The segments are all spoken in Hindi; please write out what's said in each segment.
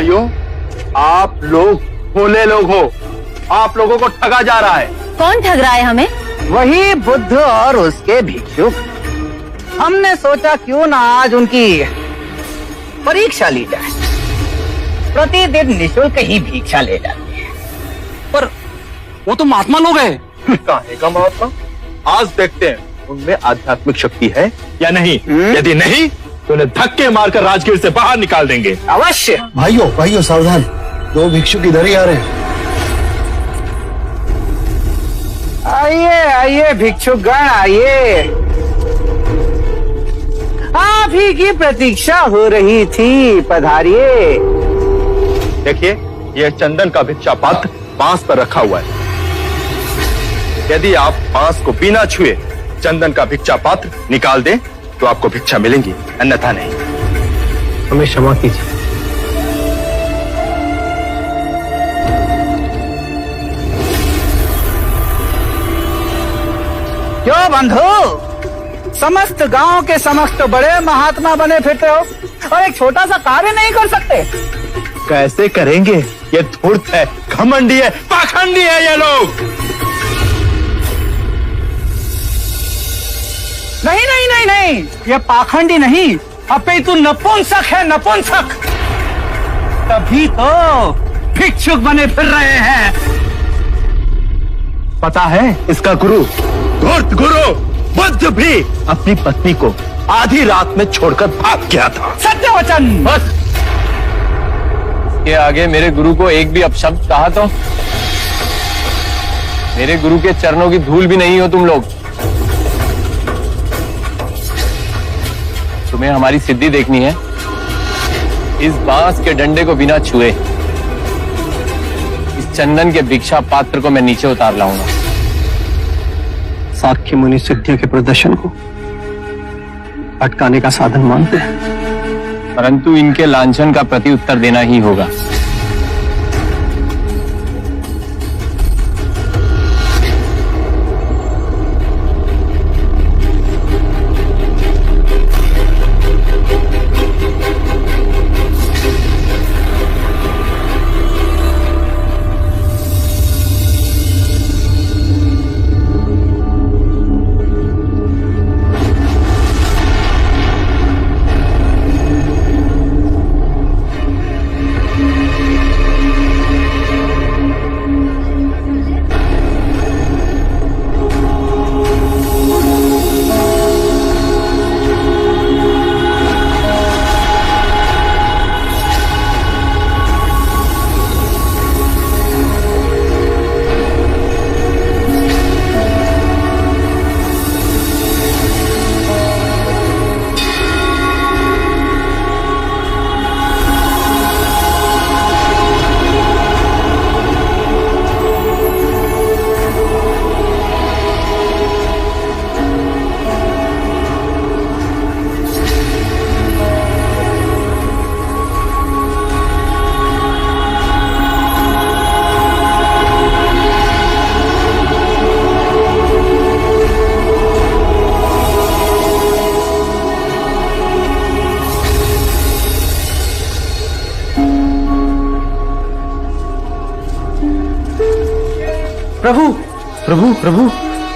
भाइयों, आप लोग भोले लोग हो, आप लोगों को ठगा जा रहा है। कौन ठग रहा है हमें? वही बुद्ध और उसके भिक्षुक। हमने सोचा क्यों ना आज उनकी परीक्षा ली जाए। प्रतिदिन निःशुल्क ही भिक्षा ले जाते हैं। पर वो तो महात्मा लोग हैं। काहे का महात्मा? आज देखते हैं उनमें आध्यात्मिक शक्ति है या नहीं। यदि नहीं तो उन्हें धक्के मारकर राजगीर से बाहर निकाल देंगे। अवश्य। भाइयों सावधान, दो भिक्षुक इधर ही आ रहे हैं। आइए भिक्षुकगण आइए। आप ही की प्रतीक्षा हो रही थी, पधारिए। देखिए, यह चंदन का भिक्षा पात्र बांस पर रखा हुआ है। यदि आप बांस को बिना छुए चंदन का भिक्षा पात्र निकाल दें तो आपको भिक्षा मिलेंगी, अन्यथा नहीं। हमें क्षमा कीजिए। क्यों बंधु, समस्त गांव के समस्त बड़े महात्मा बने फिरते हो और एक छोटा सा कार्य नहीं कर सकते? कैसे करेंगे? ये धूर्त है, घमंडी है, पाखंडी है ये लोग। नहीं, ये पाखंडी नहीं, अपितु नपुंसक है, नपुंसक। तभी तो भिक्षुक बने फिर रहे हैं। पता है इसका गुरु, धूर्त गुरु बुद्ध भी अपनी पत्नी को आधी रात में छोड़कर भाग गया था। सत्य वचन। बस के आगे मेरे गुरु को एक भी अपशब्द कहा तो मेरे गुरु के चरणों की धूल भी नहीं हो तुम लोग। तुम्हें हमारी सिद्धि देखनी है। इस बांस के डंडे को बिना छुए इस चंदन के भिक्षा पात्र को मैं नीचे उतार लाऊंगा। साक्य मुनि सिद्धियों के प्रदर्शन को अटकाने का साधन मानते हैं, परंतु इनके लांछन का प्रति उत्तर देना ही होगा।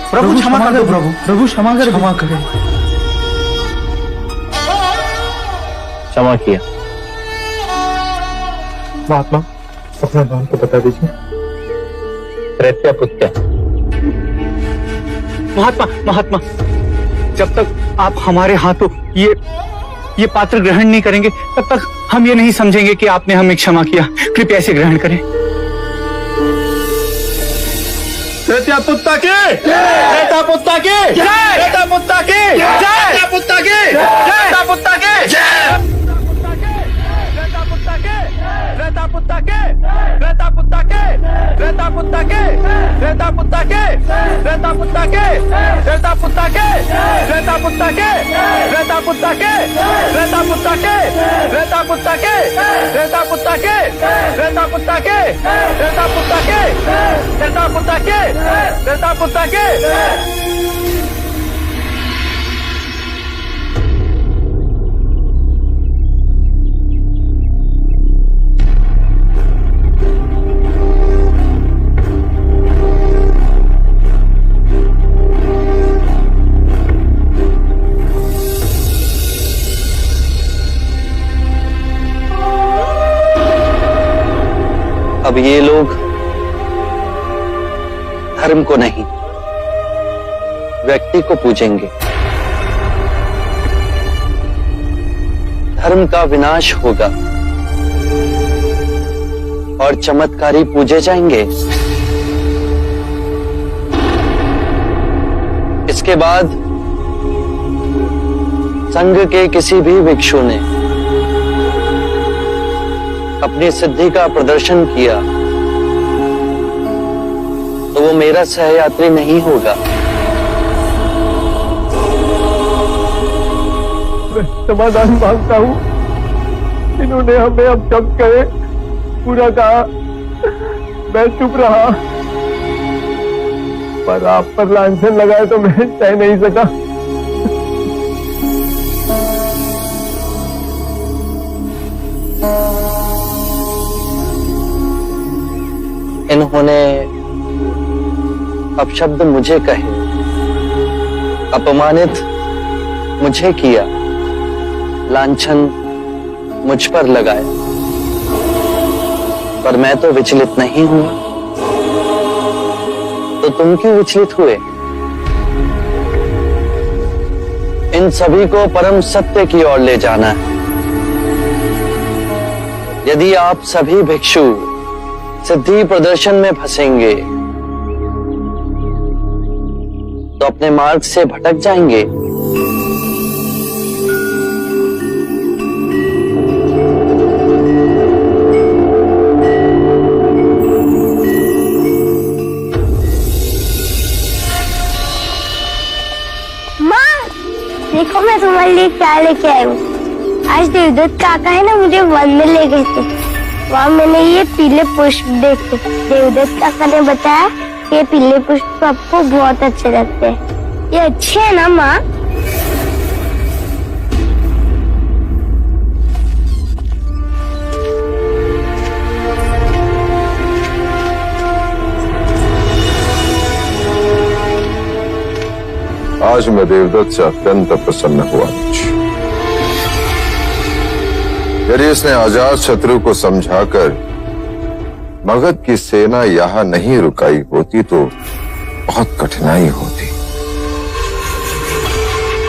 प्रभु क्षमा कर दो। प्रभु क्षमा करें। क्षमा किया। महात्मा, अपना नाम तो बता दीजिए। प्रत्यापुत्य। महात्मा, जब तक आप हमारे हाथों ये पात्र ग्रहण नहीं करेंगे तब तक हम ये नहीं समझेंगे कि आपने हमें क्षमा किया। कृपया इसे ग्रहण करें। प्रत्यापुत्ता के, प्रत्यापुत्ता के, प्रत्यापुत्ता के, प्रत्यापुत्ता के, प्रत्यापुत्ता के, प्रेतापुत्ता के, प्रेतापुत्ता के, प्रेतापुत्ता के, प्रेतापुत्ता के, प्रेतापुत्ता के, प्रेतापुत्ता के, प्रेतापुत्ता के, प्रेतापुत्ता के, प्रेतापुत्ता के, प्रेतापुत्ता के, प्रेतापुत्ता के, प्रेतापुत्ता के, प्रेतापुत्ता के, प्रेतापुत्ता के, प्रेतापुत्ता के। अब ये लोग धर्म को नहीं, व्यक्ति को पूजेंगे। धर्म का विनाश होगा और चमत्कारी पूजे जाएंगे। इसके बाद संघ के किसी भी भिक्षु ने अपनी सिद्धि का प्रदर्शन किया तो वो मेरा सहयात्री नहीं होगा। मैं समाधान मांगता हूँ। इन्होंने हमें अब जब कहे पूरा कहा, मैं चुप रहा, पर आप पर लांछन लगाए तो मैं सह नहीं सका। इन्होंने अपशब्द मुझे कहे, अपमानित मुझे किया, लांछन मुझ पर लगाया, पर मैं तो विचलित नहीं हुआ। तो तुम क्यों विचलित हुए? इन सभी को परम सत्य की ओर ले जाना है। यदि आप सभी भिक्षु सिद्धि प्रदर्शन में फंसेंगे तो अपने मार्ग से भटक जाएंगे। देखो मैं तुम्हारे लिए क्या लेके आई हूँ। आज देवदत्त काका है ना, मुझे वन में ले गए थे। वहाँ मैंने ये पीले पुष्प देखे। देवदत्त काका ने बताया कि ये पीले पुष्प आपको बहुत अच्छे लगते हैं। ये अच्छे है ना माँ? आज मैं देवदत्त से अत्यंत प्रसन्न हुआ। यदि इसने आजाद शत्रु को समझाकर मगध की सेना यहां नहीं रुकाई होती तो बहुत कठिनाई होती।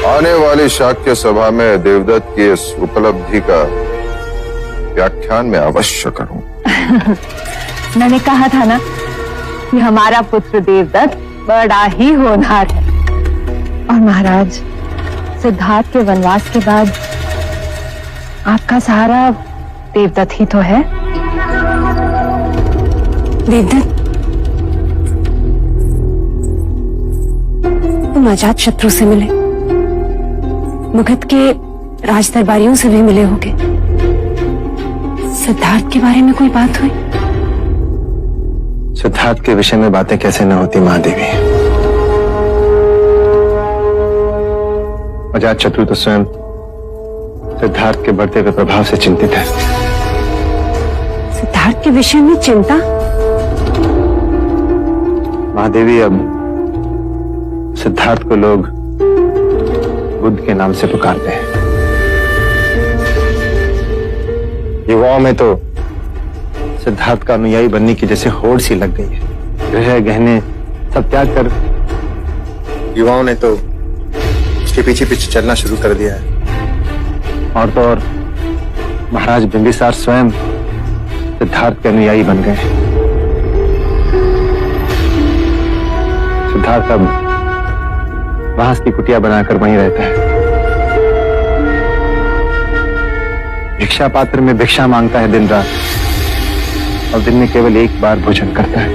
आने वाली शाक्य सभा में देवदत्त की इस उपलब्धि का व्याख्यान मैं अवश्य करूं। मैंने कहा था ना कि हमारा पुत्र देवदत्त बड़ा ही होनहार है। और महाराज, सिद्धार्थ के वनवास के बाद आपका सहारा देवदत्त ही तो है। देवदत्त, तुम अजात शत्रु से मिले, मगध के राज दरबारियों से भी मिले होगे। सिद्धार्थ के बारे में कोई बात हुई? सिद्धार्थ के विषय में बातें कैसे न होती महादेवी। अजात शत्रु तो स्वयं सिद्धार्थ के बढ़ते हुए प्रभाव से चिंतित है। सिद्धार्थ के विषय में चिंता? महादेवी, अब सिद्धार्थ को लोग बुद्ध के नाम से पुकारते हैं। युवाओं में तो सिद्धार्थ का अनुयायी बनने की जैसे होड़ सी लग गई है। गृह गहने सब त्याग कर युवाओं ने तो उसके पीछे पीछे चलना शुरू कर दिया है। और तो और महाराज बिंबिसार स्वयं सिद्धार्थ के अनुयायी बन गए। सिद्धार्थ अब बांस की कुटिया बनाकर वहीं रहता है। भिक्षा पात्र में भिक्षा मांगता है दिन रात, और दिन में केवल एक बार भोजन करता है।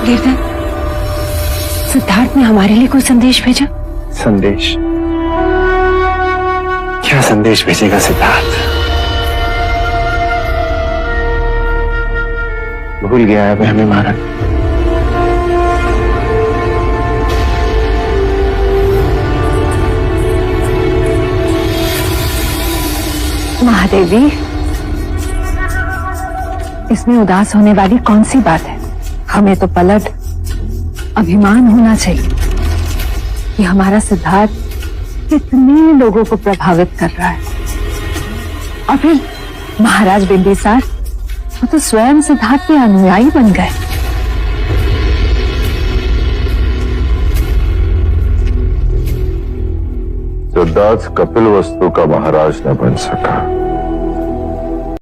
देवदत्त, सिद्धार्थ ने हमारे लिए कोई संदेश भेजा? संदेश? क्या संदेश भेजेगा सिद्धार्थ? भूल गया है वह हमें महाराज। महादेवी, इसमें उदास होने वाली कौन सी बात है? हमें तो पलट अभिमान होना चाहिए कि हमारा सिद्धार्थ कितने लोगों को प्रभावित कर रहा है। और फिर महाराज बिंबिसार, वो तो स्वयं सिद्धार्थ के अनुयायी बन गए। सिद्धार्थ कपिल वस्तु का महाराज न बन सका,